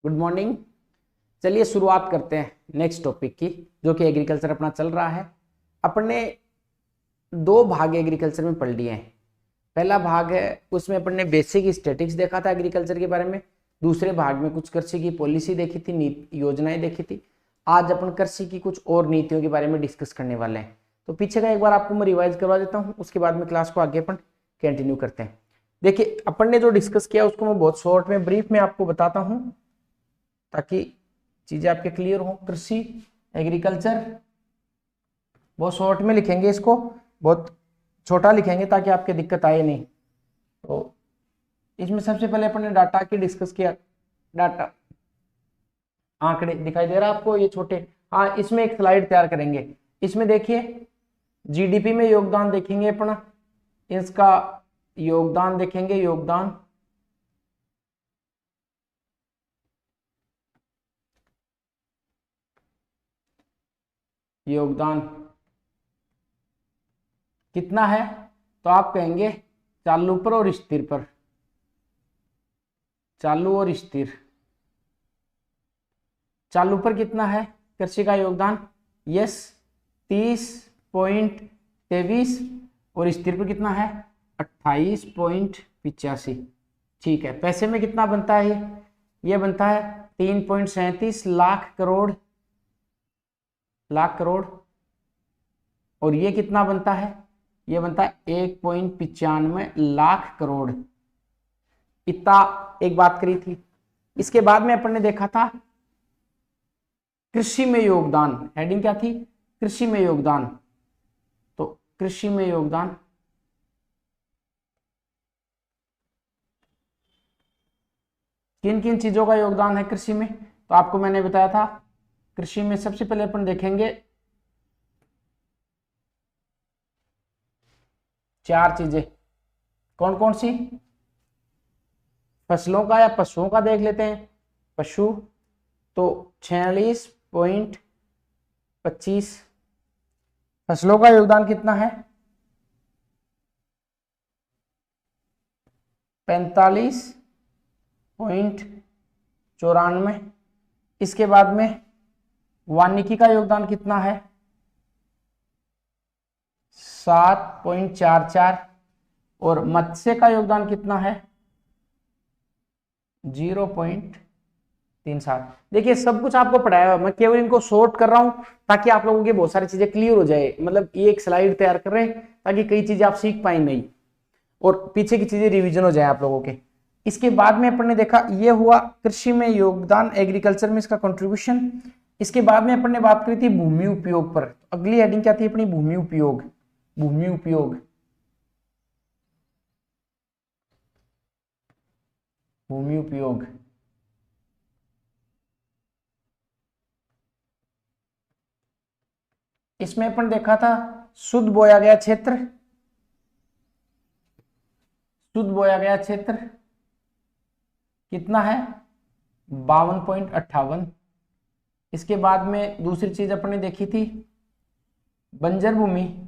Good morning. चलिए शुरुआत करते हैं नेक्स्ट टॉपिक की, जो कि एग्रीकल्चर अपना चल रहा है। अपने दो भाग एग्रीकल्चर में पढ़ लिए हैं। पहला भाग है उसमें अपन ने बेसिक स्टैटिक्स देखा था एग्रीकल्चर के बारे में। दूसरे भाग में कुछ कृषि की पॉलिसी देखी थी, योजनाएं देखी थी। आज अपन कृषि की कुछ और नीतियों के बारे में डिस्कस करने वाले हैं। तो पीछे का एक बार आपको मैं रिवाइज करवा देता हूँ, उसके बाद में क्लास को आगे अपन कंटिन्यू करते हैं। देखिए, अपन ने जो डिस्कस किया उसको मैं बहुत शॉर्ट में ब्रीफ में आपको बताता हूँ ताकि चीजें आपके क्लियर हो। कृषि एग्रीकल्चर बहुत शॉर्ट में लिखेंगे, इसको बहुत छोटा लिखेंगे ताकि आपके दिक्कत आए नहीं। तो इसमें सबसे पहले अपन ने डाटा की डिस्कस किया। डाटा आंकड़े दिखाई दे रहा है आपको, ये छोटे। हाँ, इसमें एक स्लाइड तैयार करेंगे। इसमें देखिए जीडीपी में योगदान देखेंगे अपना, इसका योगदान देखेंगे, योगदान योगदान कितना है, तो आप कहेंगे चालू पर और स्थिर पर। चालू और स्थिर, चालू पर कितना है कृषि का योगदान? यस, 30.23। और स्थिर पर कितना है? 28.85। ठीक है, पैसे में कितना बनता है ये बनता है 3.37 लाख करोड़। और ये कितना बनता है? ये बनता है 1.95 लाख करोड़। इतना एक बात करी थी। इसके बाद में अपन ने देखा था कृषि में योगदान। हेडिंग क्या थी? कृषि में योगदान। तो कृषि में योगदान किन किन चीजों का योगदान है कृषि में, तो आपको मैंने बताया था। कृषि में सबसे पहले अपन देखेंगे चार चीजें। कौन कौन सी? फसलों का या पशुओं का देख लेते हैं। पशु तो 46.25। फसलों का योगदान कितना है? 45.94। इसके बाद में वानिकी का योगदान कितना है? 7.44। और मत्स्य का योगदान कितना है? 0.37। देखिए, सब कुछ आपको पढ़ाया हुआ, मैं केवल इनको शॉर्ट कर रहा हूं ताकि आप लोगों की बहुत सारी चीजें क्लियर हो जाए। मतलब ये एक स्लाइड तैयार कर रहे हैं ताकि कई चीजें आप सीख पाए नहीं और पीछे की चीजें रिवीजन हो जाए आप लोगों के। इसके बाद में अपन ने देखा ये हुआ कृषि में योगदान, एग्रीकल्चर में इसका कंट्रीब्यूशन। इसके बाद में अपन ने बात करी थी भूमि उपयोग पर। अगली हेडिंग क्या थी अपनी? भूमि उपयोग। भूमि उपयोग, भूमि उपयोग। इसमें अपन देखा था शुद्ध बोया गया क्षेत्र। शुद्ध बोया गया क्षेत्र कितना है? 52.58। इसके बाद में दूसरी चीज अपन ने देखी थी बंजर भूमि।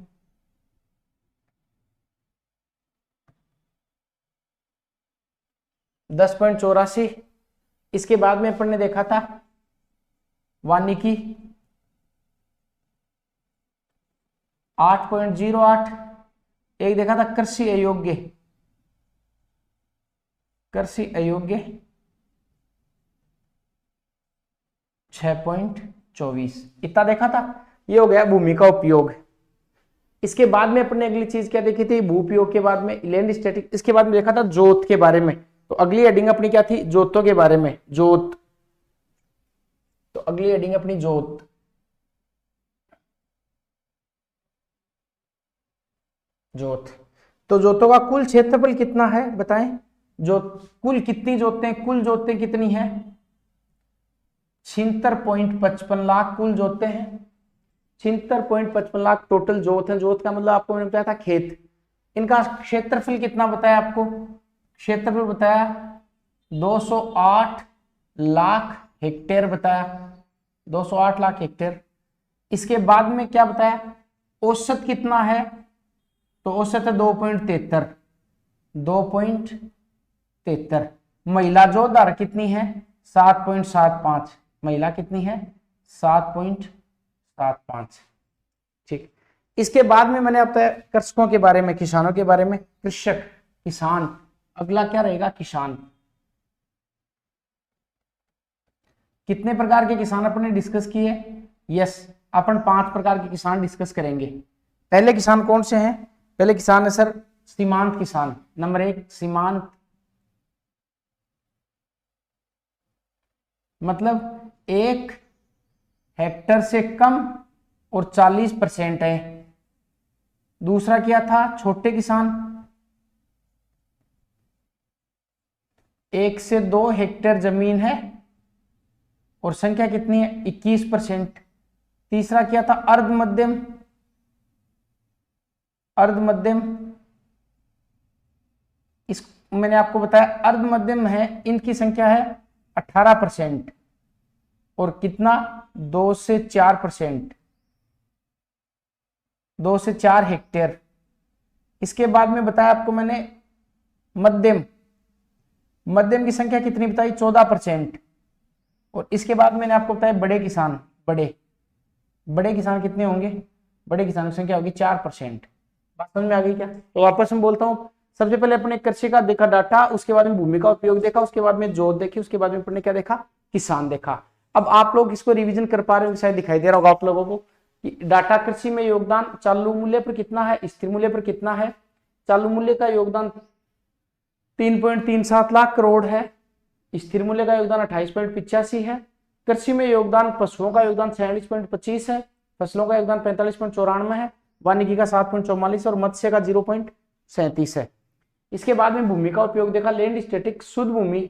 $10.84। इसके बाद में अपन ने देखा था वानिकी 8.08। एक देखा था कृषि अयोग्य। कृषि अयोग्य 6.24। इतना देखा था। ये हो गया भूमि का उपयोग। इसके बाद में अपन ने अगली चीज क्या देखी थी? भू उपयोग के बाद में लैंड स्टैटिक। इसके बाद में देखा था जोत के बारे में। तो अगली हेडिंग अपनी क्या थी? जोतों के बारे में। जोत, तो अगली हेडिंग अपनी जोत। जोत, तो जोतों का कुल क्षेत्रफल कितना है बताएं? जो कुल कितनी जोतें, कुल जोतें कितनी है? 76.55 लाख कुल जोतें हैं। 76.55 लाख टोटल जोत है। जोत का मतलब आपको मैंने बताया था खेत। इनका क्षेत्रफल कितना बताया आपको? क्षेत्रफल बताया 208 लाख हेक्टेयर बताया। 208 लाख हेक्टेयर। इसके बाद में क्या बताया? औसत कितना है? तो औसत है 2.73। 2.73। महिला जोतदार कितनी है? 7.75, महिला कितनी है 7.75। ठीक, इसके बाद में मैंने अब तक कृषकों के बारे में, किसानों के बारे में, कृषक, किसान, अगला क्या रहेगा किसान। कितने प्रकार के किसान अपने डिस्कस किए, यस अपन 5 प्रकार के किसान डिस्कस करेंगे। पहले किसान कौन से हैं, पहले किसान है सर सीमांत किसान। नंबर 1 सीमांत, मतलब 1 हेक्टर से कम और 40% है। दूसरा क्या था छोटे किसान, 1 से 2 हेक्टेयर जमीन है और संख्या कितनी है 21%। तीसरा क्या था अर्ध मध्यम, अर्ध मध्यम, इस मैंने आपको बताया अर्ध मध्यम है, इनकी संख्या है 18% और कितना 2 से 4%, 2 से 4 हेक्टेयर। इसके बाद में बताया आपको मैंने मध्यम, मध्यम की संख्या कितनी बताई 14%। और इसके बाद मैंने आपको बताया बड़े किसान, बड़े, बड़े किसान कितने होंगे, बड़े किसानों की संख्या होगी 4%। बात समझ में आ गई क्या। तो वापस मैं बोलता हूं, सबसे पहले अपने कृषि का देखा डाटा, उसके बाद में भूमि का उपयोग देखा, उसके बाद में जोत देखी, उसके बाद में अपने क्या देखा किसान देखा। अब आप लोग इसको रिवीजन कर पा रहे हो, शायद दिखाई दे रहा होगा आप लोगों को कि डाटा कृषि में योगदान चालू मूल्य पर कितना है, स्थिर मूल्य पर कितना है। चालू मूल्य का योगदान 3.37 लाख करोड़ है, स्थिर मूल्य का योगदान 28.85 है। कृषि में योगदान पशुओं का योगदान 46.25 है, फसलों का योगदान 45.94 है, वानिकी का 7.44 और मत्स्य का 0.37 है। इसके बाद में भूमि का उपयोग देखा, लैंड स्टैटिक, शुद्ध भूमि,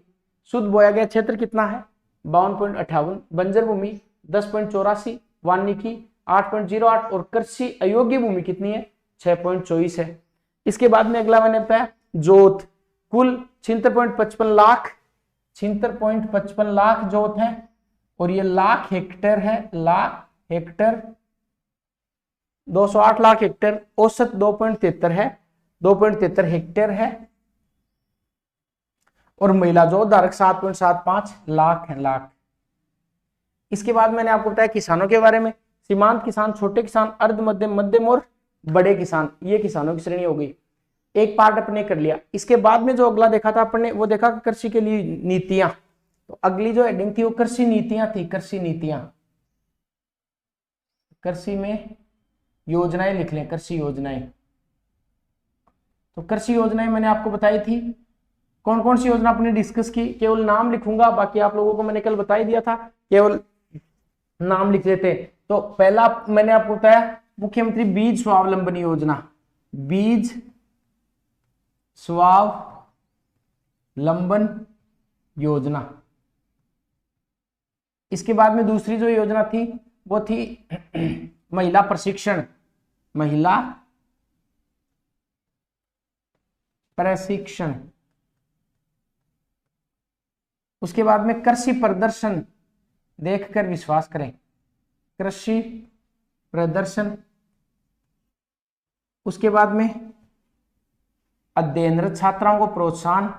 शुद्ध बोया गया क्षेत्र कितना है 52.58, बंजर भूमि 10.84, वानिकी 8.08 और कृषि अयोग्य भूमि कितनी है 6.24 है। इसके बाद में अगला मैंने बताया जोत, कुल 76.55 लाख, 76.55 लाख जोत है और ये लाख हेक्टेयर है, लाख हेक्टेयर 208 लाख हेक्टेयर, औसत 2.73 है, 2.73 हेक्टेयर है और महिला जोत धारक 7.75 लाख है, लाख। इसके बाद मैंने आपको बताया किसानों के बारे में, सीमांत किसान, छोटे किसान, अर्ध मध्यम, मध्यम और बड़े किसान, ये किसानों की श्रेणी हो गई। एक पार्ट अपने कर लिया। इसके बाद में जो अगला देखा था अपने, वो देखा कृषि के लिए नीतियां। तो अगली जो हेडिंग थी वो कृषि नीतियां थी, कृषि नीतियां। कृषि में योजनाएं लिख लें, कृषि योजनाएं। तो कृषि योजनाएं मैंने आपको बताई थी, कौन कौन सी योजना आपने डिस्कस की, केवल नाम लिखूंगा, बाकी आप लोगों को मैंने कल बता ही दिया था, केवल नाम लिख लेते। तो पहला मैंने आपको बताया मुख्यमंत्री बीज स्वावलंबन योजना, बीज स्वावलंबन योजना। इसके बाद में दूसरी जो योजना थी वो थी महिला प्रशिक्षण, महिला प्रशिक्षण। उसके बाद में कृषि प्रदर्शन, देखकर विश्वास करें, कृषि प्रदर्शन। उसके बाद में अध्ययनरत छात्राओं को प्रोत्साहन,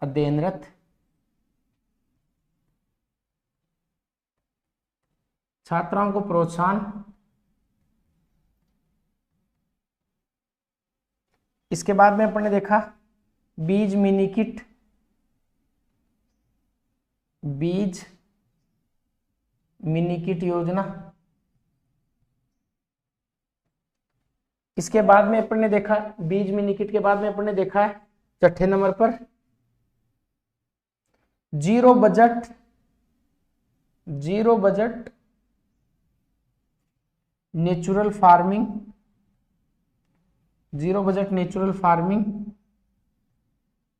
अध्ययनरत छात्राओं को प्रोत्साहन। इसके बाद में अपन ने देखा बीज मिनी किट, बीज मिनी किट योजना। इसके बाद में अपन ने देखा बीज मिनी किट के बाद में अपन ने देखा है 6ठे नंबर पर zero budget, zero budget natural farming, zero budget natural farming.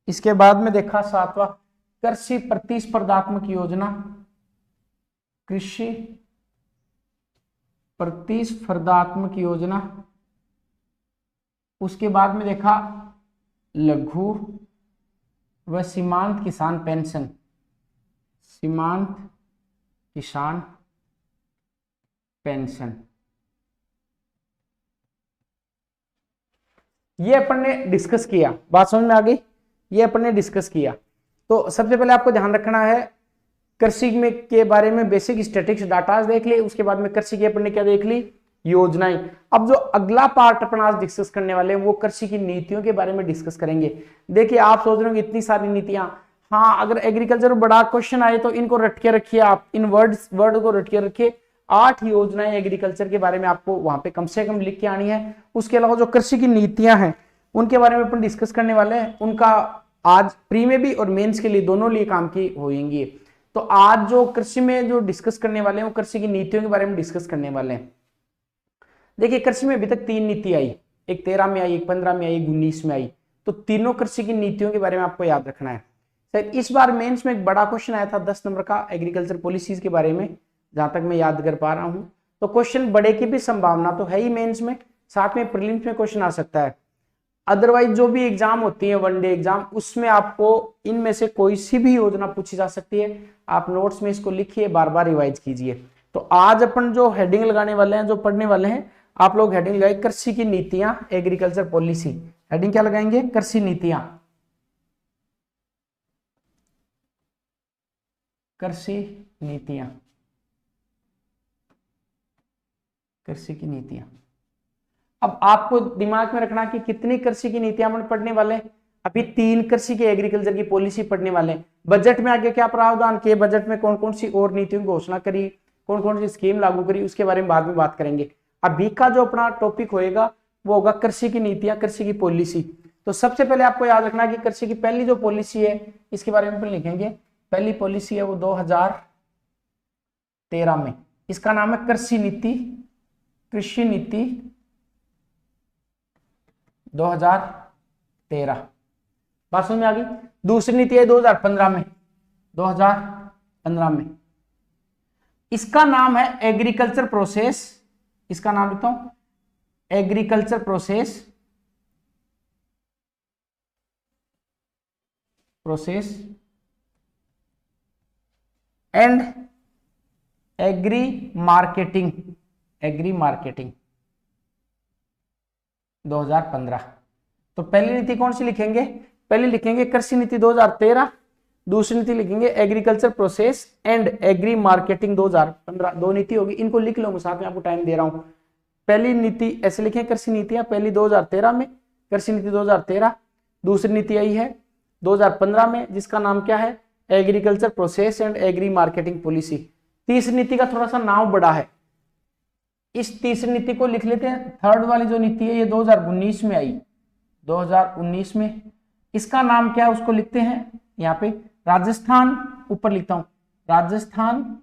इसके बाद में देखा 7वां कृषि प्रतिस्पर्धात्मक योजना, कृषि प्रतिस्पर्धात्मक योजना। उसके बाद में देखा लघु व सीमांत किसान पेंशन, सीमांत किसान पेंशन। ये अपन ने डिस्कस किया, बात समझ में आ गई, ये अपन ने डिस्कस किया। तो सबसे पहले आपको ध्यान रखना है, कृषि में के बारे में बेसिक स्टैटिस्टिक्स डाटा देख लिए, उसके बाद में कृषि की अपन ने क्या देख ली, योजनाएं। अब जो अगला पार्ट अपन आज डिस्कस करने वाले हैं वो कृषि की नीतियों के बारे में डिस्कस करेंगे। देखिए आप सोच रहे हो इतनी सारी नीतियां, हाँ अगर एग्रीकल्चर बड़ा क्वेश्चन आए तो इनको रट के रखिए, आप इन वर्ड को रट के रखिए। 8 योजनाएं एग्रीकल्चर के बारे में आपको वहां पे कम से कम लिख के आनी है। उसके अलावा जो कृषि की नीतियां हैं उनके बारे में अपन डिस्कस करने वाले हैं, उनका आज प्री में भी और मेंस के लिए दोनों लिए काम की होंगी। तो आज जो कृषि में जो डिस्कस करने वाले हैं वो कृषि की नीतियों के बारे में डिस्कस करने वाले हैं। देखिए कृषि में अभी तक 3 नीति आई, एक 13 में आई, एक 15 में आई, एक 19 में आई। तो तीनों कृषि की नीतियों के बारे में आपको याद रखना है। सर इस बार मेंस में एक बड़ा क्वेश्चन आया था 10 नंबर का एग्रीकल्चर पॉलिसीज के बारे में, जहां तक मैं याद कर पा रहा हूं। तो क्वेश्चन बड़े की भी संभावना तो है ही मेंस में, साथ में प्रीलिम्स में क्वेश्चन आ सकता है। अदरवाइज जो भी एग्जाम होती है वनडे एग्जाम, उसमें आपको इनमें से कोई सी भी योजना पूछी जा सकती है। आप नोट्स में इसको लिखिए, बार बार रिवाइज कीजिए। तो आज अपन जो हेडिंग लगाने वाले हैं, जो पढ़ने वाले हैं, आप लोग हेडिंग लगाए कृषि की नीतियां, एग्रीकल्चर पॉलिसी। हेडिंग क्या लगाएंगे, कृषि नीतियां, कृषि नीतियां, कृषि की नीतियां। अब आपको दिमाग में रखना कि कितनी कृषि की नीतियां हम पढ़ने वाले हैं। अभी 3 कृषि की एग्रीकल्चर की पॉलिसी पढ़ने वाले हैं। बजट में आगे क्या प्रावधान किए, बजट में कौन कौन सी और नीतियों की घोषणा करी, कौन कौन सी स्कीम लागू करी, उसके बारे में बाद में बात करेंगे। अभी का जो अपना टॉपिक होएगा वो होगा कृषि की नीतियां, कृषि की पॉलिसी। तो सबसे पहले आपको याद रखना कि कृषि की पहली जो पॉलिसी है इसके बारे में अपन लिखेंगे। पहली पॉलिसी है वो 2013 में, इसका नाम है कृषि नीति, कृषि नीति 2013। बात समझ में आ गई। दूसरी नीति है 2015 में, 2015 में, इसका नाम है एग्रीकल्चर प्रोसेस, इसका नाम लिखता हूं agriculture process and agri marketing 2015। तो पहली नीति कौन सी लिखेंगे, पहले लिखेंगे कृषि नीति 2013, दूसरी नीति लिखेंगे agriculture process and agri marketing 2015। 2 नीति होगी, इनको लिख लो, मैं साथ में आपको टाइम दे रहा हूं। पहली नीति ऐसे लिखें, कृषि नीतियां पहली 2013 में, कृषि नीति 2013। दूसरी नीति आई है 2015 में, जिसका नाम क्या है, agriculture process and agri marketing policy. तीसरी नीति का थोड़ा सा नाम बड़ा है, इस तीसरी नीति को लिख लेते हैं। थर्ड वाली जो नीति है ये 2019 में आई, 2019 में। इसका नाम क्या है उसको लिखते हैं यहाँ पे राजस्थान, ऊपर लिखता हूं Rajasthan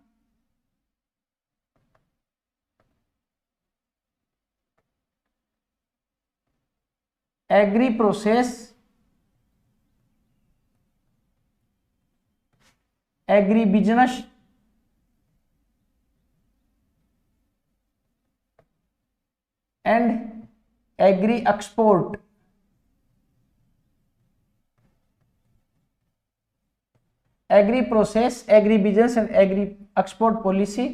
agri process agri business and agri export, agri process agri business and agri export policy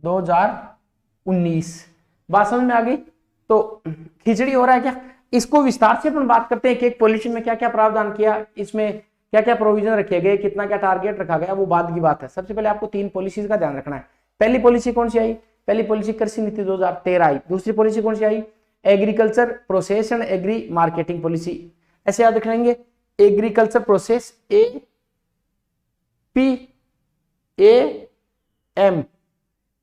2019। बात समझ में आ गई। तो खिचड़ी हो रहा है क्या, इसको विस्तार से अपन बात करते हैं कि एक पॉलिसी में क्या क्या प्रावधान किया, इसमें क्या क्या प्रोविजन रखे गए, कितना क्या टारगेट रखा गया, वो बाद की बात है। सबसे पहले आपको 3 पॉलिसीज का ध्यान रखना है। पहली पॉलिसी कौन सी आई, पहली पॉलिसी कृषि नीति 2013 आई। दूसरी पॉलिसी कौन सी आई, agriculture process and agri marketing policy. ऐसे याद रख लेंगे, agriculture process APAM,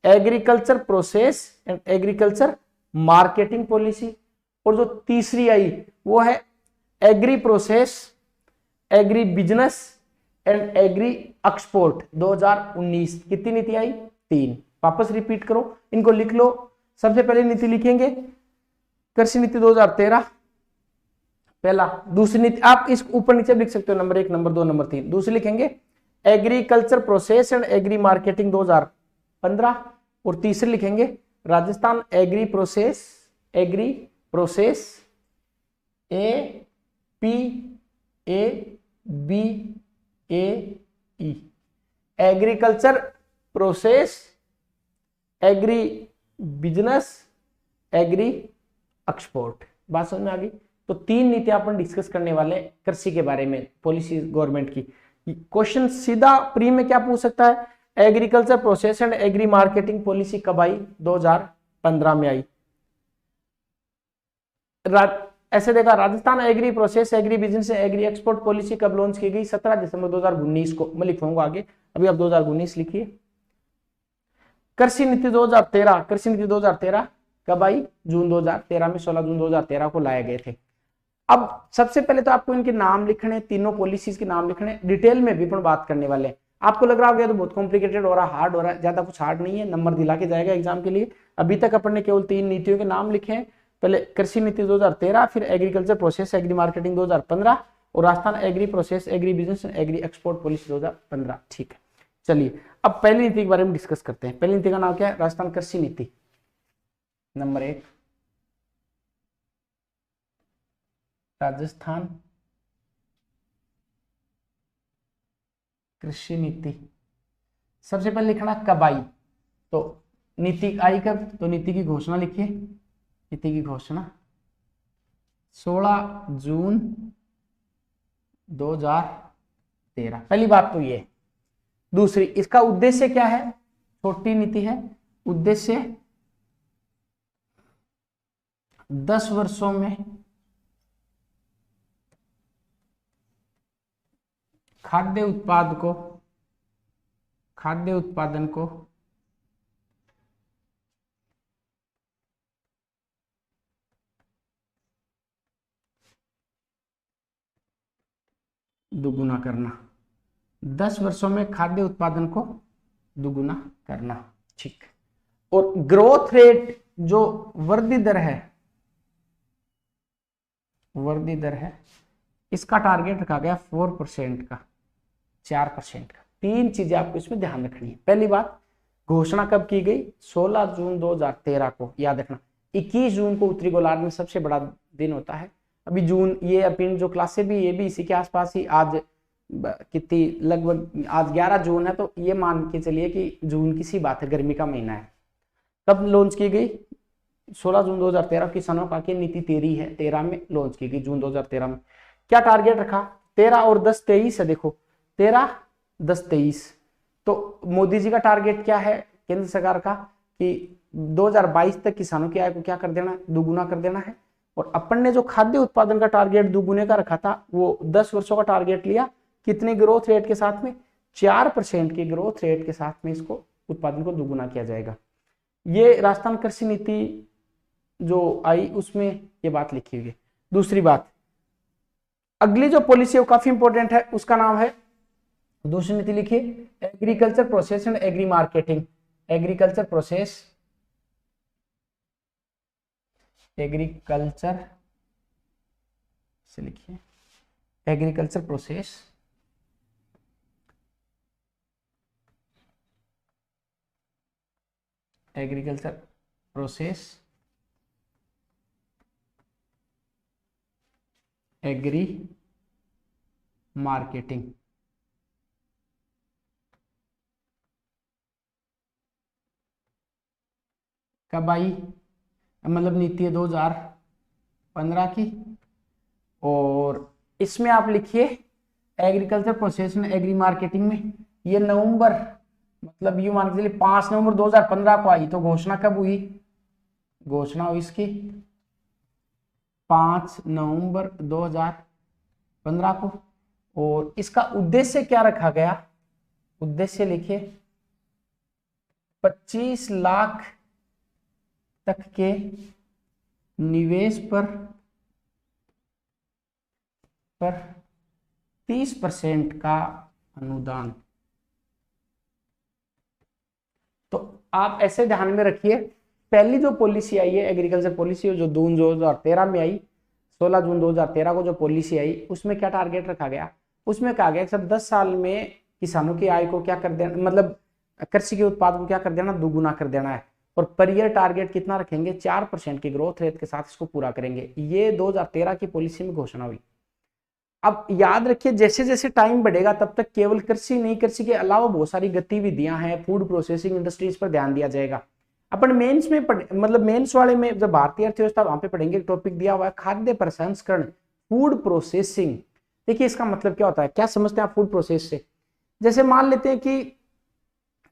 agriculture process and agriculture marketing policy. और जो तीसरी आई वो है agri process agri business and agri export 2019। कितनी नीति आई, 3। वापस रिपीट करो, इनको लिख लो। सबसे पहले नीति लिखेंगे कृषि नीति 2013 पहला। दूसरी नीति आप इस ऊपर नीचे लिख सकते हो, नंबर 1, नंबर 2, नंबर 3। दूसरी लिखेंगे agriculture process and agri marketing 2015। और तीसरी लिखेंगे Rajasthan agri process APABAE, agriculture process agri business agri export. बात समझ में आ गई। तो 3 नीतियां अपन डिस्कस करने वाले कृषि के बारे में, पॉलिसी गवर्नमेंट की। क्वेश्चन सीधा प्री में क्या पूछ सकता है, agriculture process and agri marketing policy कब आई, 2015 में आई। ऐसे देखा, Rajasthan agri process agri business agri export policy कब लॉन्च की गई, 17 दिसंबर 2019 को। मैं लिखूंगा आगे, अभी आप 2019 लिखिए। कृषि नीति 2013, कृषि नीति 2013 कब आई, जून 2013 में, 16 जून 2013 को लाए गए थे। अब सबसे पहले तो आपको इनके नाम लिखने, तीनों पॉलिसीज के नाम लिखने, डिटेल में भी अपन बात करने वाले हैं। आपको लग रहा होगा तो बहुत कॉम्प्लिकेटेड हो रहा, हार्ड हो रहा है, ज्यादा कुछ हार्ड नहीं है, नंबर दिला के जाएगा एग्जाम के लिए। अभी तक अपन ने केवल 3 नीतियों के नाम लिखे हैं, पहले कृषि नीति 2013, फिर एग्रीकल्चर प्रोसेस एग्री मार्केटिंग 2015, और Rajasthan agri process agri business agri export policy 2015। ठीक है, चलिए अब पहली नीति के बारे में डिस्कस करते हैं। पहली नीति का नाम क्या है, राजस्थान कृषि नीति नंबर 1, राजस्थान कृषि नीति। सबसे पहले लिखना कब आई, तो नीति आई कब, तो नीति की घोषणा लिखिए, नीति की घोषणा 16 जून 2013। पहली बात तो ये। दूसरी, इसका उद्देश्य क्या है, छोटी नीति है, उद्देश्य 10 वर्षों में खाद्य उत्पादन को दुगुना करना, 10 वर्षों में खाद्य उत्पादन को दुगुना करना। ठीक, और ग्रोथ रेट जो वृद्धि दर है, इसका टारगेट रखा गया 4% का, 4% का। 3 चीजें आपको इसमें ध्यान रखनी है। पहली बात, घोषणा कब की गई, 16 जून 2013 को, याद रखना। 21 जून को उत्तरी गोलार्ध में सबसे बड़ा दिन होता है। अभी जून, ये अपनी जो क्लासें भी, ये भी इसी के आसपास ही, आज कितनी, लगभग आज 11 जून है, तो ये मान के चलिए कि जून की सी बात है, गर्मी का महीना है। कब लॉन्च की गई, 16 जून 2013। किसानों का की नीति 13 में लॉन्च की गई, जून 2013 में। क्या टारगेट रखा, 13 और 10 23 है, देखो 13 10 23। तो मोदी जी का टारगेट क्या है, केंद्र सरकार का, कि 2022 तक किसानों की आय को क्या कर देना, दुगुना कर देना है। और अपन ने जो खाद्य उत्पादन का टारगेट दुगुने का रखा था, वो 10 वर्षों का टारगेट लिया, कितनी ग्रोथ रेट के साथ में, 4% की ग्रोथ रेट के साथ में इसको उत्पादन को दुगुना किया जाएगा। ये राजस्थान कृषि नीति जो आई उसमें ये बात लिखी हुई है। दूसरी बात, अगली जो पॉलिसी है वो काफी इंपॉर्टेंट है, उसका नाम है, दूसरी नीति लिखिए, agriculture process and agri marketing. Agriculture process, agriculture से लिखिए, एग्रीकल्चर प्रोसेस एग्री मार्केटिंग। कब आई, मतलब नीति है 2015 की। और इसमें आप लिखिए agriculture process and agri marketing में, ये नवंबर, मतलब ये मान के चलिए 5 नवंबर 2015 को आई। तो घोषणा कब हुई, घोषणा हुई इसकी 5 नवंबर 2015 को। और इसका उद्देश्य क्या रखा गया, उद्देश्य लिखिए 25 लाख तक के निवेश पर 30% का अनुदान। तो आप ऐसे ध्यान में रखिए, पहली जो पॉलिसी आई है एग्रीकल्चर पॉलिसी, जो जून 2013 में आई, 16 जून 2013 को जो पॉलिसी आई, उसमें क्या टारगेट रखा गया, उसमें कहा गया सब 10 साल में किसानों की आय को क्या कर देना, मतलब कृषि के उत्पाद को क्या कर देना, दुगुना कर देना है। और पर ईयर टारगेट कितना रखेंगे, 4% की ग्रोथ रेट के साथ इसको पूरा करेंगे। ये 2013 की पॉलिसी में घोषणा हुई। अब याद रखिए, जैसे जैसे टाइम बढ़ेगा तब तक केवल कृषि नहीं, कृषि के अलावा बहुत सारी गतिविधियां हैं, फूड प्रोसेसिंग इंडस्ट्रीज पर ध्यान दिया जाएगा। अपन मेंस में मतलब मेंस वाले में जब भारतीय अर्थव्यवस्था, वहां पे पढ़ेंगे, टॉपिक दिया हुआ है खाद्य प्रसंस्करण, फूड प्रोसेसिंग, देखिए इसका मतलब क्या होता है, क्या समझते हैं आप फूड प्रोसेस से? जैसे मान लेते हैं कि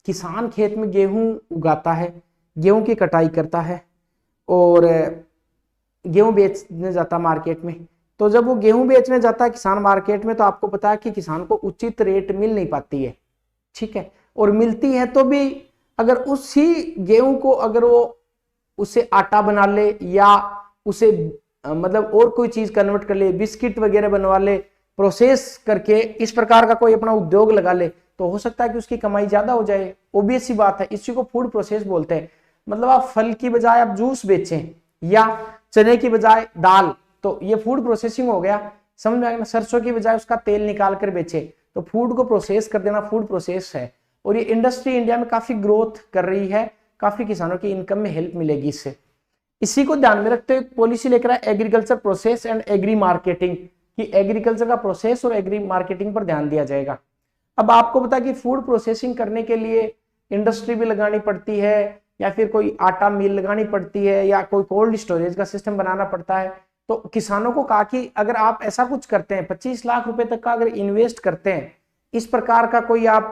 किसान खेत में गेहूं उगाता है, गेहूं की कटाई करता है और गेहूं बेचने जाता मार्केट में। तो जब वो गेहूं बेचने जाता है किसान मार्केट में, तो आपको पता है कि किसान को उचित रेट मिल नहीं पाती है, ठीक है। और मिलती है तो भी अगर उसी गेहूं को अगर वो उसे आटा बना ले या उसे मतलब और कोई चीज कन्वर्ट कर ले, बिस्किट वगैरह बनवा ले, प्रोसेस करके इस प्रकार का कोई अपना उद्योग लगा ले, तो हो सकता है कि उसकी कमाई ज्यादा हो जाए। ऑब्वियस सी बात है, इसी को फूड प्रोसेस बोलते हैं। मतलब आप फल की बजाय आप जूस बेचें या चने की बजाय दाल, तो ये फूड प्रोसेसिंग हो गया। समझ में आ गया? सरसों की बजाय उसका तेल निकाल कर बेचे, तो फूड को प्रोसेस कर देना फूड प्रोसेस है। और ये इंडस्ट्री इंडिया में काफी ग्रोथ कर रही है, काफी किसानों की इनकम में हेल्प मिलेगी इससे। इसी को ध्यान में रखते हुए पॉलिसी लेकर आए agriculture process and agri marketing, कि एग्रीकल्चर का प्रोसेस और एग्री मार्केटिंग पर ध्यान दिया जाएगा। अब आपको पता कि फूड प्रोसेसिंग करने के लिए इंडस्ट्री भी लगानी पड़ती है, या फिर कोई आटा मिल लगानी पड़ती है, या कोई कोल्ड स्टोरेज का सिस्टम बनाना पड़ता है। तो किसानों को कहा कि अगर आप ऐसा कुछ करते हैं, 25 लाख रुपए तक का अगर इन्वेस्ट करते हैं, इस प्रकार का कोई आप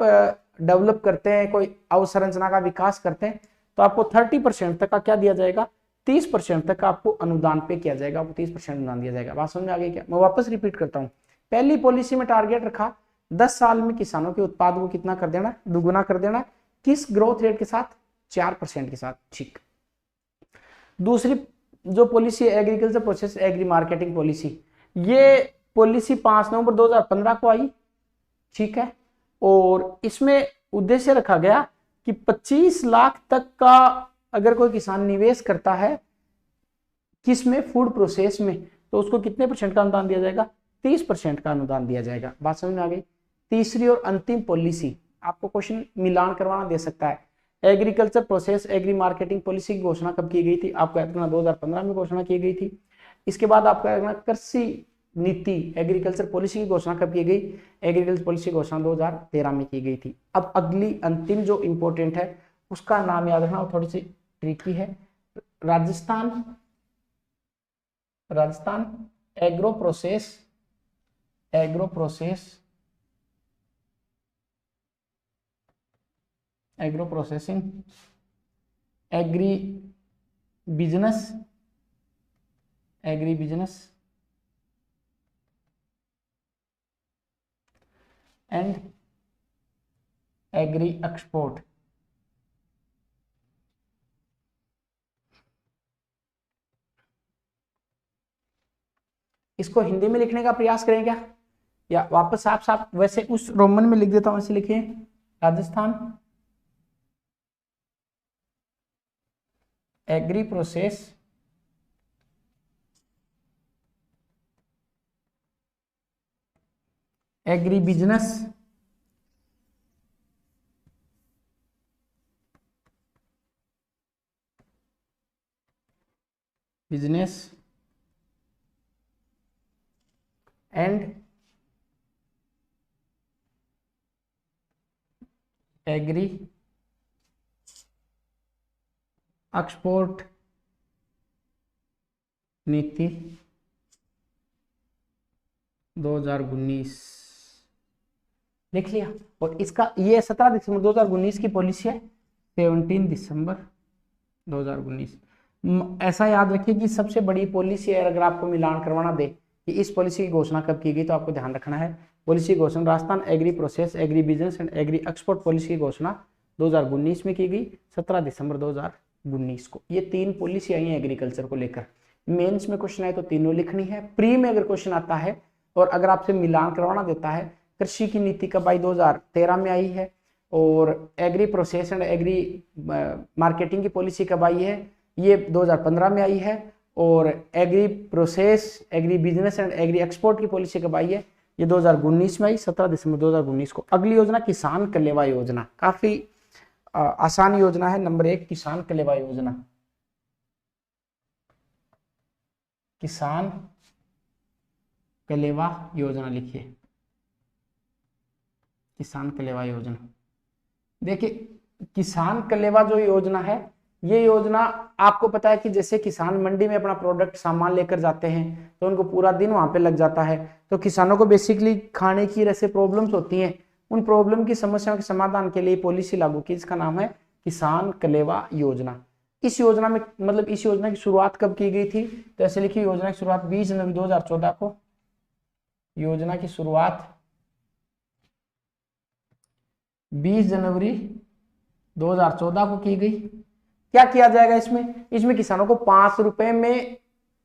डेवलप करते हैं, कोई अवसंरचना का विकास करते हैं, तो आपको 30% तक का क्या दिया जाएगा, 30% तक का आपको अनुदान पे किया जाएगा, आपको 30% अनुदान दिया जाएगा। बात समझ में आ गई क्या? मैं वापस रिपीट करता हूँ। पहली पॉलिसी में टारगेट रखा 10 साल में किसानों के उत्पाद को कितना कर देना, दुगुना कर देना। किस ग्रोथ रेट के साथ? 4% के साथ, ठीक। दूसरी जो पॉलिसी है agriculture process agri marketing policy, ये पॉलिसी 5 नवंबर 2015 को आई, ठीक है। और इसमें उद्देश्य रखा गया कि 25 लाख तक का अगर कोई किसान निवेश करता है किसमें, फूड प्रोसेस में, तो उसको कितने % का अनुदान दिया जाएगा, 30% का अनुदान दिया जाएगा। बात समझ में आ गई? तीसरी और अंतिम पॉलिसी, आपको क्वेश्चन मिलान करवाना दे सकता है। Agriculture process agri marketing policy की घोषणा कब की गई थी? आपको याद करना 2015 में घोषणा की गई थी। इसके बाद आपको याद करना कृषि नीति एग्रीकल्चर पॉलिसी की घोषणा कब की गई? एग्रीकल्चर पॉलिसी घोषणा 2013 में की गई थी। अब अगली अंतिम जो इंपॉर्टेंट है उसका नाम याद रखना, थोड़ी सी ट्रिकी है। Rajasthan agro processing agree business and agri export. इसको हिंदी में लिखने का प्रयास करें क्या, या वापस आप साफ वैसे उस रोमन में लिख देता हूं, ऐसे लिखिए Rajasthan agri process agri business and agri export नीति 2019 लिख लिया। और इसका ये 17 दिसंबर 2019 की पॉलिसी है, 17 दिसंबर 2019। ऐसा याद रखिए कि सबसे बड़ी पॉलिसी है, अगर आपको मिलान करवाना दे कि इस पॉलिसी की घोषणा कब की गई, तो आपको ध्यान रखना है पॉलिसी की घोषणा Rajasthan agri process agri business and agri export policy की घोषणा 2019 में की गई, 17 दिसंबर 2019 को। ये 3 पॉलिसी आई है एग्रीकल्चर को लेकर। मेंस में क्वेश्चन आए तो तीनों लिखनी है। प्री में अगर क्वेश्चन आता है और अगर आपसे मिलान करवाना देता है, कृषि की नीति कब आई, 2013 में आई है। और agri process and agri marketing की पॉलिसी कब आई है, ये 2015 में आई है। और agri process agri business and agri export की पॉलिसी कब आई है, ये 2019 में आई, 17 दिसंबर 2019 को। अगली योजना किसान कलेवा योजना, काफी आसान योजना है। नंबर 1 किसान कलेवा योजना, किसान कलेवा योजना लिखिए, किसान कलेवा योजना। देखिए किसान कलेवा जो योजना है ये योजना आपको पता है कि जैसे किसान मंडी में अपना प्रोडक्ट सामान लेकर जाते हैं तो उनको पूरा दिन वहां पे लग जाता है, तो किसानों को बेसिकली खाने की ऐसे प्रॉब्लम्स होती हैं, उन प्रॉब्लम की समस्याओं के समाधान के लिए पॉलिसी लागू की, इसका नाम है किसान कलेवा योजना। इस योजना में मतलब इस योजना की शुरुआत कब की गई थी, तो ऐसे लिखी योजना की शुरुआत 20 जनवरी 2014 को, योजना की शुरुआत 20 जनवरी 2014 को की गई। क्या किया जाएगा इसमें, इसमें किसानों को 5 रुपए में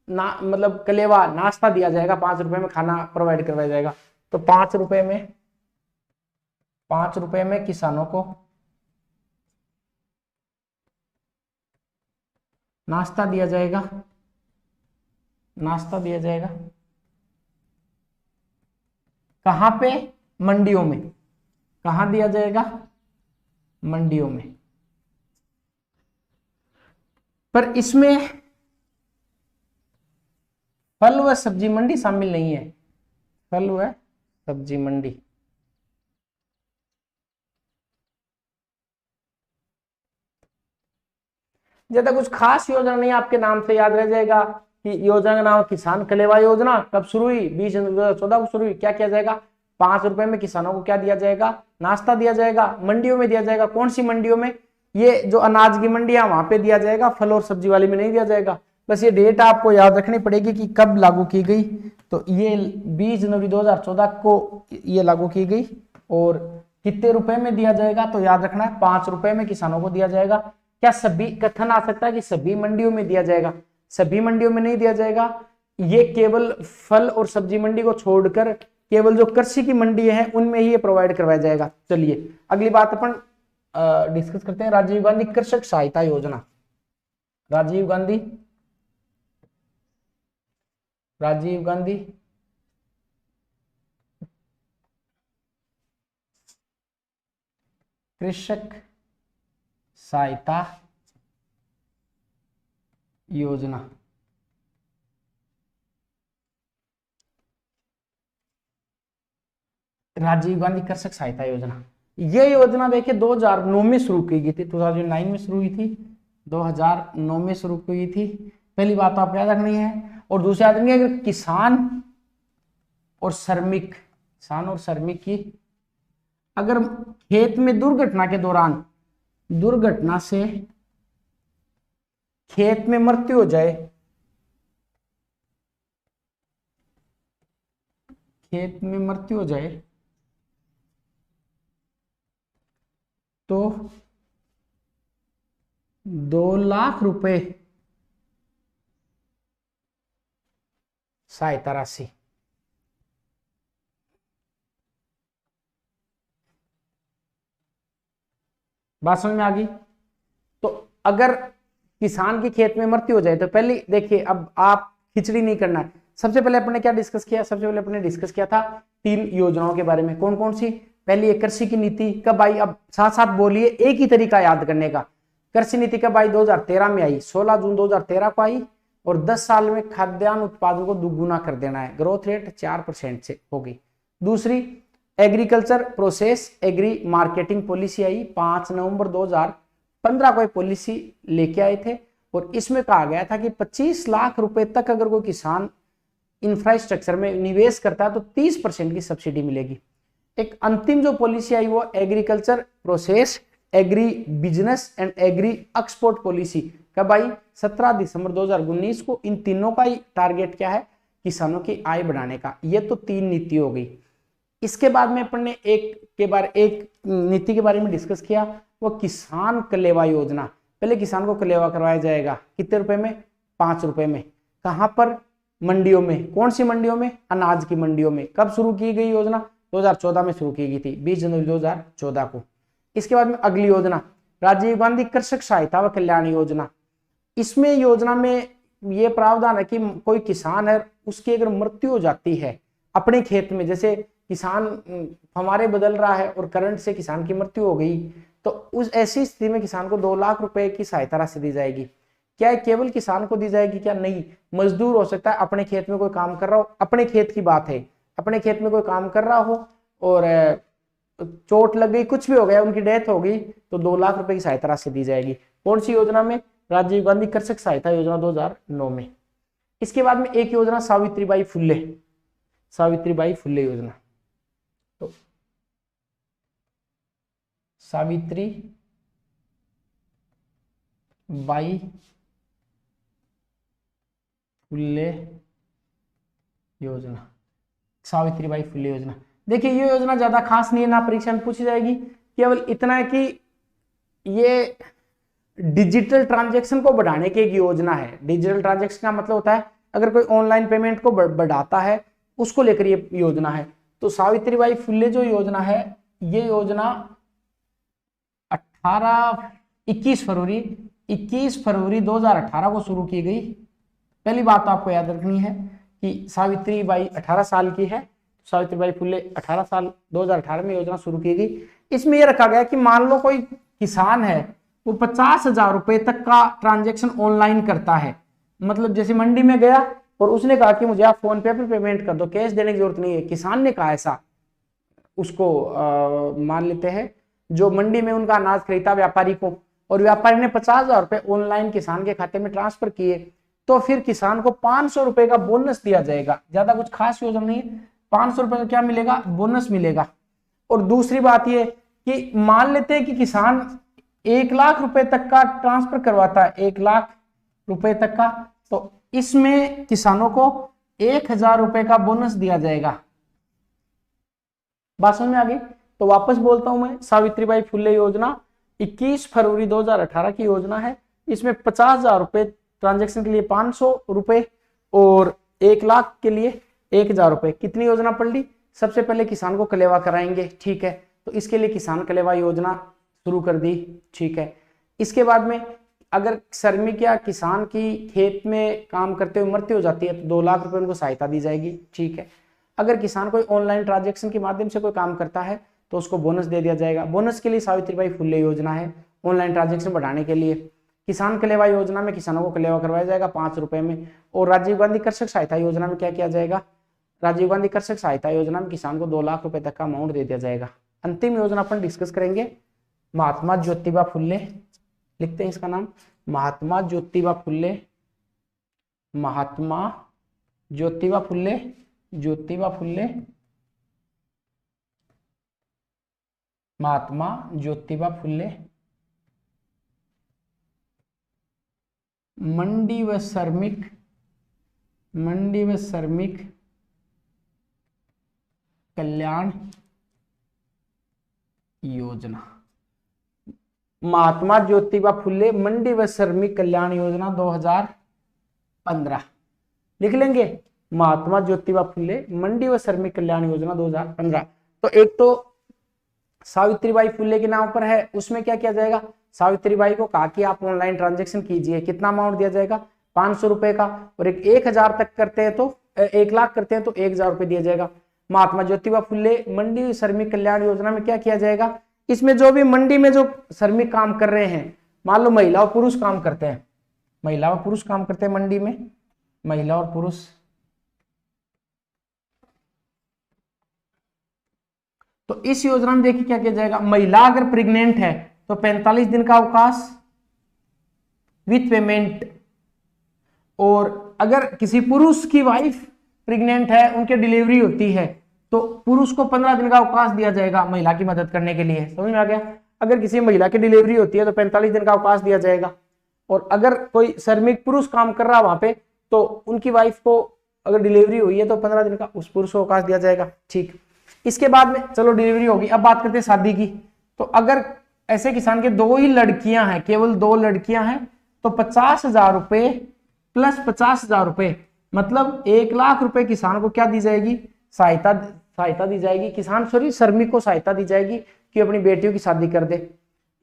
मतलब कलेवा नाश्ता दिया जाएगा, 5 रुपए में खाना प्रोवाइड करवाया जाएगा। तो 5 रुपए में किसानों को नाश्ता दिया जाएगा, कहां पे, मंडियों में। कहां दिया जाएगा, मंडियों में। पर इसमें फल व सब्जी मंडी शामिल नहीं है, फल व सब्जी मंडी। ज्यादा कुछ खास योजना नहीं, आपके नाम से याद रह जाएगा कि योजना का नाम किसान कलेवा योजना। कब शुरू हुई, 20 जनवरी 2014 को शुरू हुई। क्या किया जाएगा, 5 रुपए में किसानों को क्या दिया जाएगा, नाश्ता दिया जाएगा, मंडियों में दिया जाएगा। कौन सी मंडियों में, ये जो अनाज की मंडी है वहां पे दिया जाएगा, फल और सब्जी वाली में नहीं दिया जाएगा। बस ये डेट आपको याद रखनी पड़ेगी कि कब लागू की गई। तो ये 20 जनवरी 2014 को ये लागू की गई। और कितने रुपए में दिया जाएगा, तो याद रखना है 5 रुपए में किसानों को दिया जाएगा। क्या सभी, कथन आ सकता है कि सभी मंडियों में दिया जाएगा, सभी मंडियों में नहीं दिया जाएगा। ये केवल फल और सब्जी मंडी को छोड़कर केवल जो कृषि की मंडी है उनमें ही ये प्रोवाइड करवाया जाएगा। चलिए अगली बात अपन डिस्कस करते हैं, राजीव गांधी कृषक सहायता योजना। राजीव गांधी कृषक सहायता योजना। राजीव गांधी कृषक सहायता योजना, ये योजना देखिए 2009 में शुरू की गई थी, 2009 में शुरू हुई थी, 2009 में शुरू हुई थी। पहली बात तो आप याद रखनी है। और दूसरी याद रखनी है कि किसान और श्रमिक की अगर खेत में दुर्घटना के दौरान, दुर्घटना से खेत में मृत्यु हो जाए, तो 2 लाख रुपए सहायता राशि। बात समझ में आ गई। तो अगर किसान की खेत में मृत्यु हो जाए तो पहले देखिए, अब आप खिचड़ी नहीं करना है। सबसे पहले अपने क्या डिस्कस किया, सबसे पहले अपने डिस्कस किया था 3 योजनाओं के बारे में। कौन कौन सी, पहली एक कृषि की नीति कब आई, अब साथ साथ बोलिए, एक ही तरीका याद करने का। कृषि नीति कब आई, 2013 में आई, 16 जून 2013 को आई। और 10 साल में खाद्यान्न उत्पादन को दुगुना कर देना है, ग्रोथ रेट 4% से होगी। दूसरी agriculture process agri marketing policy आई, 5 नवंबर 2015 को पॉलिसी लेके आए थे। और इसमें कहा गया था कि 25 लाख रुपए तक अगर कोई किसान इंफ्रास्ट्रक्चर में निवेश करता है तो 30% की सब्सिडी मिलेगी। एक अंतिम जो पॉलिसी आई वो agriculture process agri business and agri export policy कब आई, 17 दिसंबर 2019 को। इन तीनों का ही टारगेट क्या है, किसानों की आय बढ़ाने का। ये तो 3 नीति हो गई। इसके बाद में अपन ने एक नीति के बारे में डिस्कस किया, वो किसान कलेवा योजना। पहले किसान को कलेवा करवाया जाएगा, कितने रुपए में, 5 रुपए में। कहां पर, मंडियों में। कौन सी मंडियों में, अनाज की मंडियों में। कब शुरू की गई योजना, 2014 में शुरू की गई थी, 20 जनवरी 2014 को। इसके बाद में अगली योजना राजीव गांधी कृषक सहायता व कल्याण योजना। इसमें योजना में ये प्रावधान है कि कोई किसान है, उसकी अगर मृत्यु हो जाती है अपने खेत में, जैसे किसान हमारे बदल रहा है और करंट से किसान की मृत्यु हो गई, तो उस ऐसी स्थिति में किसान को 2 लाख रुपए की सहायता राशि दी जाएगी। क्या केवल किसान को दी जाएगी, क्या नहीं, मजदूर हो सकता है, अपने खेत में कोई काम कर रहा हो, अपने खेत की बात है, अपने खेत में कोई काम कर रहा हो और चोट लग गई, कुछ भी हो गया, उनकी डेथ हो गई, तो 2 लाख रुपए की सहायता राशि दी जाएगी। कौन सी योजना में? राजीव गांधी कृषक सहायता योजना 2009 में। इसके बाद में एक योजना सावित्रीबाई फुल्ले, सावित्रीबाई फुल्ले योजना। तो सावित्रीबाई फुल्ले योजना, सावित्रीबाई फुल्ले योजना। देखिए ये योजना ज्यादा खास नहीं है, ना परीक्षा में पूछी जाएगी, केवल इतना है कि ये डिजिटल ट्रांजैक्शन को बढ़ाने की एक योजना है। डिजिटल ट्रांजैक्शन का मतलब होता है अगर कोई ऑनलाइन पेमेंट को बढ़ाता है उसको लेकर ये योजना है। तो सावित्रीबाई फुल्ले जो योजना है, ये योजना 21 फरवरी 2018 को शुरू की गई। पहली बात तो आपको याद रखनी है कि सावित्रीबाई 18 साल की है, सावित्रीबाई फुल्ले 18 साल 2018 में योजना शुरू की गई। इसमें यह रखा गया कि मान लो कोई किसान है वो 50,000 रुपए तक का ट्रांजैक्शन ऑनलाइन करता है, मतलब जैसे मंडी में गया और उसने कहा कि मुझे आप फोन पे पर पेमेंट कर दो, कैश देने की जरूरत नहीं है, किसान ने कहा ऐसा, उसको मान लेते हैं जो मंडी में उनका अनाज खरीदा व्यापारी को, और व्यापारी ने 50,000 रुपए ऑनलाइन किसान के खाते में ट्रांसफर किए, तो फिर किसान को 500 रुपए का बोनस दिया जाएगा। ज्यादा कुछ खास योजना नहीं है, 500 रुपए का क्या मिलेगा? बोनस मिलेगा। और दूसरी बात ये कि मान लेते हैं कि किसान 1 लाख रुपए तक का ट्रांसफर करवाता है, 1 लाख रुपए तक का, तो इसमें किसानों को 1,000 रुपए का बोनस दिया जाएगा। बात समझ में आ गई? तो वापस बोलता हूं मैं, सावित्रीबाई फुल्ले योजना 21 फरवरी 2018 की योजना है। इसमें 50,000 रुपए ट्रांजैक्शन के लिए 500 रुपए और 1 लाख के लिए 1,000 रुपए। कितनी योजना पढ़ ली? सबसे पहले किसान को कलेवा कराएंगे, ठीक है, तो इसके लिए किसान कलेवा योजना शुरू कर दी, ठीक है। इसके बाद में अगर श्रमिक या किसान की खेत में काम करते हुए मृत्यु हो जाती है तो 2 लाख रुपए उनको सहायता दी जाएगी, ठीक है। अगर किसान कोई ऑनलाइन ट्रांजैक्शन के माध्यम से कोई काम करता है तो उसको बोनस दे दिया जाएगा। बोनस के लिए सावित्रीबाई फुल्ले योजना है, ऑनलाइन ट्रांजैक्शन बढ़ाने के लिए। किसान कलेवा योजना में किसानों को कलेवा करवाया जाएगा 5 रुपए में। और राजीव गांधी कृषक सहायता योजना में क्या किया जाएगा? राजीव गांधी कृषक सहायता योजना में किसान को 2 लाख रुपए तक का अमाउंट दे दिया जाएगा। अंतिम योजना अपन डिस्कस करेंगे महात्मा ज्योतिबा फुल्ले, लिखते हैं इसका नाम महात्मा ज्योतिबा फुल्ले, महात्मा ज्योतिबा फुल्ले, ज्योतिबा फुल्ले, महात्मा ज्योतिबा फुल्ले मंडी व श्रमिक कल्याण योजना। महात्मा ज्योतिबा फुल्ले मंडी व श्रमिक कल्याण योजना 2015 लिख लेंगे, महात्मा ज्योतिबा फुल्ले मंडी व श्रमिक कल्याण योजना 2015। तो एक तो सावित्रीबाई फुल्ले के नाम पर है, उसमें क्या किया जाएगा? सावित्रीबाई को कहा कि आप ऑनलाइन ट्रांजैक्शन कीजिए, कितना अमाउंट दिया जाएगा? 500 रुपए का, और 1,000 तक करते हैं तो 1 लाख करते हैं तो 1,000 रुपए दिया जाएगा। महात्मा ज्योतिबा फुल्ले मंडी श्रमिक कल्याण योजना में क्या किया जाएगा? इसमें जो भी मंडी में जो श्रमिक काम कर रहे हैं, मान लो महिला और पुरुष काम करते हैं, महिला और पुरुष काम करते हैं मंडी में, महिला और पुरुष, तो इस योजना में देखिए क्या किया जाएगा? महिला अगर प्रेग्नेंट है तो 45 दिन का अवकाश विथ पेमेंट, और अगर किसी पुरुष की वाइफ प्रेग्नेंट है, उनके डिलीवरी होती है, तो पुरुष को 15 दिन का अवकाश दिया जाएगा महिला की मदद करने के लिए। समझ में आ गया? अगर किसी महिला की डिलीवरी होती है तो 45 दिन का अवकाश दिया जाएगा, और अगर कोई श्रमिक पुरुष काम कर रहा है वहां पे तो उनकी वाइफ को अगर डिलीवरी हुई है तो 15 दिन का उस पुरुष को अवकाश दिया जाएगा, ठीक। इसके बाद में चलो डिलीवरी होगी, अब बात करते हैं शादी की। तो अगर ऐसे किसान के 2 ही लड़कियां हैं, केवल 2 लड़कियां हैं, तो 50,000 रुपए प्लस 50,000 रुपए मतलब 1 लाख रुपए किसान को क्या दी जाएगी? सहायता दी जाएगी। किसान श्रमिक को सहायता दी जाएगी कि अपनी बेटियों की शादी कर दे।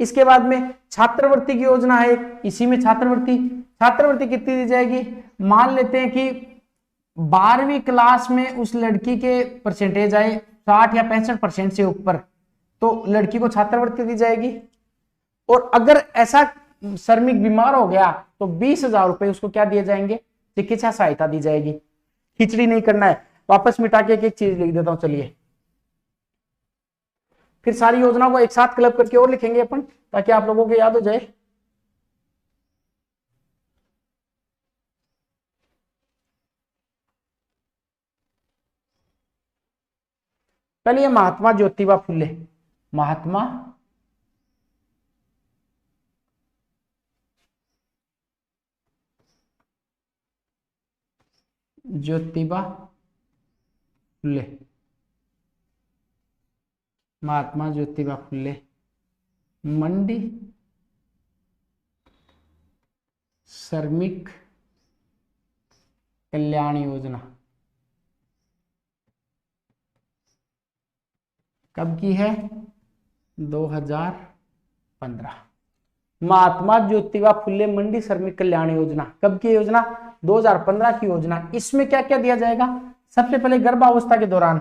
इसके बाद में छात्रवृत्ति की योजना है, इसी में छात्रवृत्ति कितनी दी जाएगी? मान लेते हैं कि 12वीं क्लास में उस लड़की के परसेंटेज आए 60 या 65% से ऊपर, तो लड़की को छात्रवृत्ति दी जाएगी। और अगर ऐसा श्रमिक बीमार हो गया तो 20,000 रुपए उसको क्या दिए जाएंगे? चिकित्सा सहायता दी जाएगी। खिचड़ी नहीं करना है, वापस मिटा के एक चीज लिख देता हूं, चलिए फिर सारी योजना को एक साथ क्लब करके और लिखेंगे अपन, ताकि आप लोगों को याद हो जाए। पहले ये महात्मा ज्योतिबा फुले, महात्मा ज्योतिबा फुले, महात्मा ज्योतिबा फुले मंडी श्रमिक कल्याण योजना कब की है? 2015। महात्मा ज्योतिबा फुले मंडी श्रमिक कल्याण योजना कब की योजना? 2015 की योजना। इसमें क्या क्या दिया जाएगा? सबसे पहले गर्भावस्था के दौरान,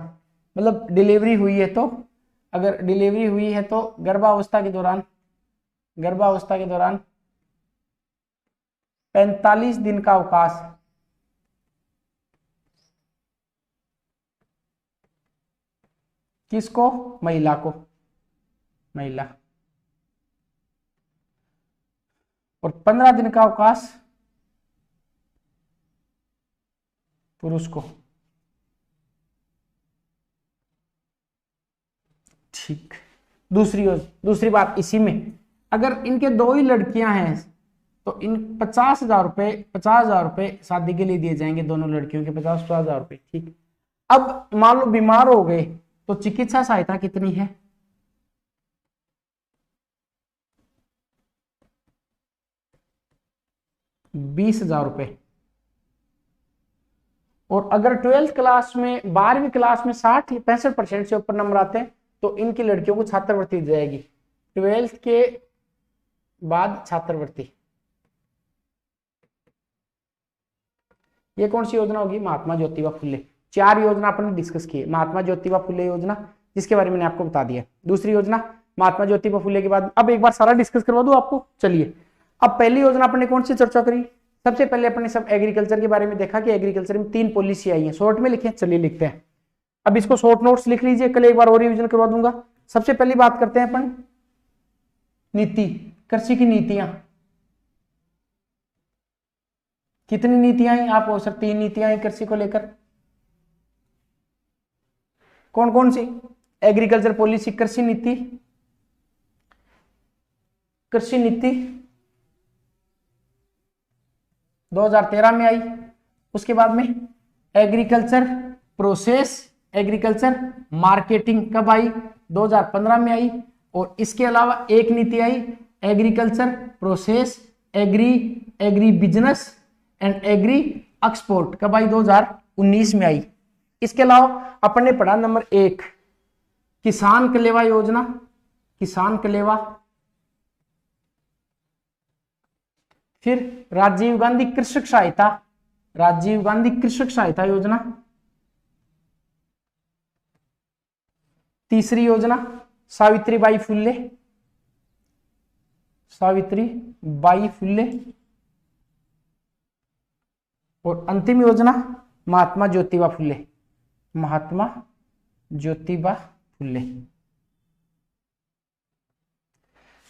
मतलब डिलीवरी हुई है तो, अगर डिलीवरी हुई है तो गर्भावस्था के दौरान 45 दिन का अवकाश किसको? महिला को, महिला। और 15 दिन का अवकाश पुरुष को। ठीक। दूसरी बात इसी में, अगर इनके 2 ही लड़कियां हैं तो इन 50,000 रुपए शादी के लिए दिए जाएंगे, दोनों लड़कियों के 50,000 रुपए। ठीक। अब मान लो बीमार हो गए तो चिकित्सा सहायता कितनी है? 20,000 रुपए। और अगर 12th क्लास में, 12वीं क्लास में 65% से ऊपर नंबर आते हैं तो इनकी लड़कियों को छात्रवृत्ति दी जाएगी। 12th के बाद छात्रवृत्ति। ये कौन सी योजना होगी? महात्मा ज्योतिबा फुले। 4 योजना अपन ने डिस्कस की है। महात्मा ज्योतिबा फुले योजना, जिसके बारे में मैंने आपको बता दिया। दूसरी योजना महात्मा ज्योतिबा फुले के बाद, अब एक बार सारा डिस्कस करवा दूं आपको। चलिए, अब पहली योजना अपन ने कौन सी चर्चा करी? सबसे पहले अपन ने सब एग्रीकल्चर के बारे में देखा कि एग्रीकल्चर में 3 पॉलिसी आई है। शॉर्ट में लिखे, चलिए लिखते हैं। अब इसको शॉर्ट नोट्स लिख लीजिए, कल एक बार और रिवीजन करवा दूंगा। सबसे पहली बात करते हैं अपन नीति, कृषि की नीतियां। कितनी नीतियां आई? आप हो सकती 3 नीतियां आई कृषि को लेकर। कौन कौन सी? एग्रीकल्चर पॉलिसी, कृषि नीति, कृषि नीति 2013 में आई। उसके बाद में एग्रीकल्चर प्रोसेस, एग्रीकल्चर मार्केटिंग कब आई? 2015 में आई। और इसके अलावा एक नीति आई agriculture process, agri business and agri export, कब आई? 2019 में आई। इसके अलावा अपन ने पढ़ा नंबर 1 किसान कलेवा योजना, किसान कलेवा। फिर राजीव गांधी कृषक सहायता, राजीव गांधी कृषक सहायता योजना। तीसरी योजना सावित्रीबाई फुले, सावित्रीबाई फुले। और अंतिम योजना महात्मा ज्योतिबा फुले, महात्मा ज्योतिबा फुले।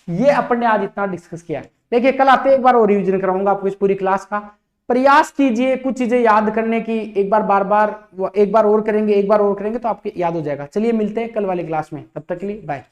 ये अपन ने आज इतना डिस्कस किया। देखिए, कल आते एक बार और रिवीजन कराऊंगा आपको इस पूरी क्लास का। प्रयास कीजिए कुछ चीजें याद करने की, एक बार और करेंगे तो आपके याद हो जाएगा। चलिए मिलते हैं कल वाली क्लास में, तब तक के लिए बाय।